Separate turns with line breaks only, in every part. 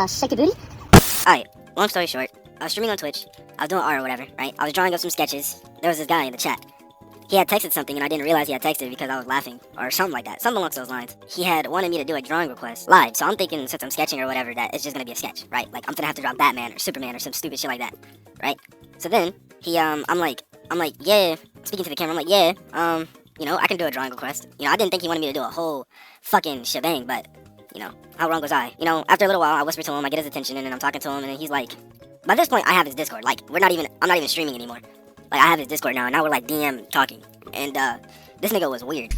shake your booty.
Alright, long story short, I was streaming on Twitch, I was doing art or whatever, right? I was drawing up some sketches. There was this guy in the chat. He had texted something and I didn't realize he had texted because I was laughing, or something like that, something along those lines. He had wanted me to do a drawing request live, so I'm thinking since I'm sketching or whatever that it's just gonna be a sketch, right? Like I'm gonna have to draw Batman or Superman or some stupid shit like that, right? So then he I'm like, yeah, speaking to the camera, I'm like, yeah, you know, I can do a drawing request. You know, I didn't think he wanted me to do a whole fucking shebang, but you know, how wrong was I? You know, after a little while, I whisper to him, I get his attention, and then I'm talking to him, and then he's like, by this point, I have his Discord. Like, I'm not even streaming anymore. Like, I have his Discord now, and now we're like DM talking. And, this nigga was weird.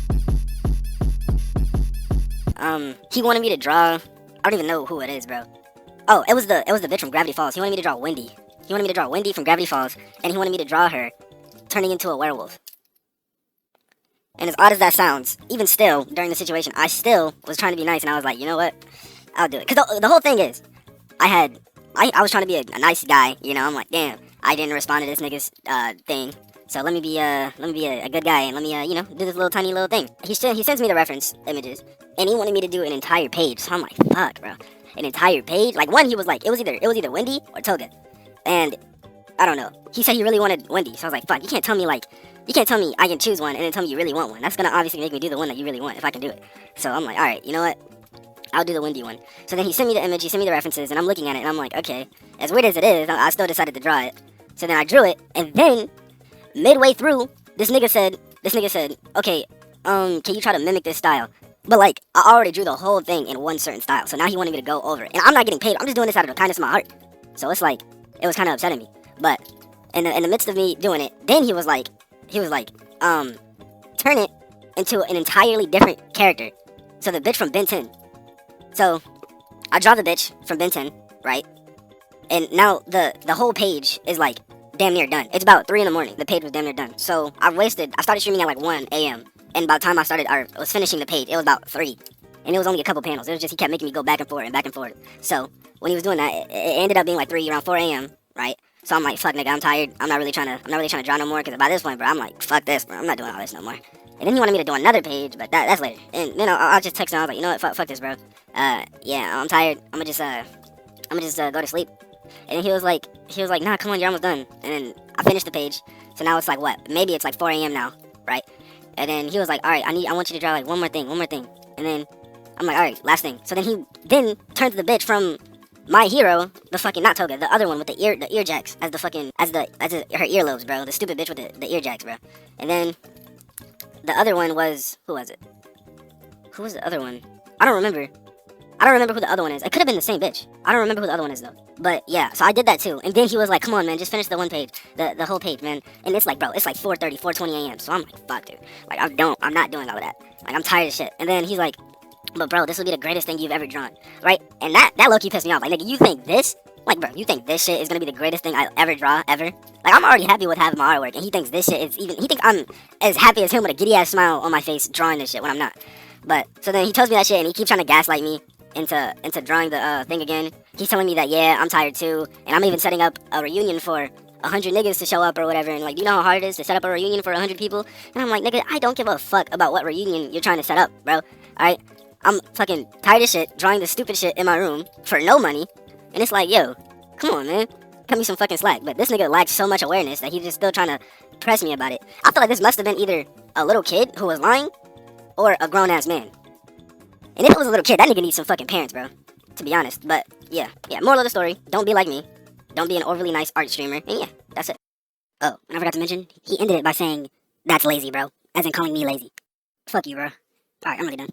He wanted me to draw, I don't even know who it is, bro. Oh, it was the bitch from Gravity Falls. He wanted me to draw Wendy. He wanted me to draw Wendy from Gravity Falls, and he wanted me to draw her turning into a werewolf. And as odd as that sounds, even still, during the situation, I still was trying to be nice, and I was like, you know what? I'll do it. Because the whole thing is, I was trying to be a nice guy, you know? I'm like, damn, I didn't respond to this nigga's, thing. So let me be a good guy, and let me, you know, do this little tiny little thing. He sends me the reference images, and he wanted me to do an entire page. So I'm like, fuck, bro. An entire page? Like, one, he was like, it was either Wendy or Toga. And, I don't know. He said he really wanted Wendy, so I was like, fuck, you can't tell me I can choose one and then tell me you really want one. That's gonna obviously make me do the one that you really want if I can do it. So I'm like, alright, you know what? I'll do the Wendy one. So then he sent me the image, he sent me the references, and I'm looking at it, and I'm like, okay, as weird as it is, I still decided to draw it. So then I drew it, and then, midway through, this nigga said, okay, can you try to mimic this style? But like, I already drew the whole thing in one certain style, so now he wanted me to go over it. And I'm not getting paid, I'm just doing this out of the kindness of my heart. So it's like, it was kind of upsetting me. But, in the midst of me doing it, then he was like, turn it into an entirely different character. So the bitch from Ben 10. So, I draw the bitch from Ben 10, right? And now the whole page is like damn near done. It's about 3 in the morning. The page was damn near done. So I started streaming at like 1 a.m. And by the time I was finishing the page, it was about 3. And it was only a couple panels. It was just, he kept making me go back and forth and back and forth. So when he was doing that, it ended up being like around 4 a.m., right? So I'm like, fuck nigga, I'm tired. I'm not really trying to draw no more, because by this point, bro, I'm like, fuck this, bro. I'm not doing all this no more. And then he wanted me to do another page, but that's later. And then I just text him. I was like, you know what, fuck this, bro. Yeah, I'm tired. I'm gonna just go to sleep. And then he was like, nah, come on, you're almost done. And then I finished the page. So now it's like what? Maybe it's like 4 a.m. now, right? And then he was like, all right, I want you to draw like one more thing. And then I'm like, all right, last thing. So then he turned to the bitch from my hero, the fucking, not Toga, the other one with the ear jacks as her earlobes, bro. The stupid bitch with the ear jacks, bro. And then the other one was, who was it? Who was the other one? I don't remember who the other one is. It could have been the same bitch. I don't remember who the other one is though. But yeah, so I did that too. And then he was like, come on, man, just finish the one page. The whole page, man. And it's like, bro, it's like 4:30, 4:20 a.m. So I'm like, fuck, dude. Like, I'm not doing all of that. Like, I'm tired of shit. And then he's like, but bro, this will be the greatest thing you've ever drawn. Right? And that low-key pissed me off. Like, nigga, you think this? Like, bro, you think this shit is gonna be the greatest thing I'll ever draw, ever? Like, I'm already happy with having my artwork, and he thinks this shit is he thinks I'm as happy as him with a giddy-ass smile on my face drawing this shit when I'm not. But, so then he tells me that shit, and he keeps trying to gaslight me into drawing the thing again. He's telling me that, yeah, I'm tired too, and I'm even setting up a reunion for 100 niggas to show up or whatever, and like, do you know how hard it is to set up a reunion for 100 people? And I'm like, nigga, I don't give a fuck about what reunion you're trying to set up, bro. Alright? I'm fucking tired of shit, drawing this stupid shit in my room for no money, and it's like, yo, come on, man. Cut me some fucking slack. But this nigga lacks so much awareness that he's just still trying to press me about it. I feel like this must have been either a little kid who was lying or a grown-ass man. And if it was a little kid, that nigga needs some fucking parents, bro. To be honest. But, yeah. Moral of the story, don't be like me. Don't be an overly nice art streamer. And yeah, that's it. Oh, and I forgot to mention, he ended it by saying, that's lazy, bro. As in calling me lazy. Fuck you, bro. Alright, I'm really done.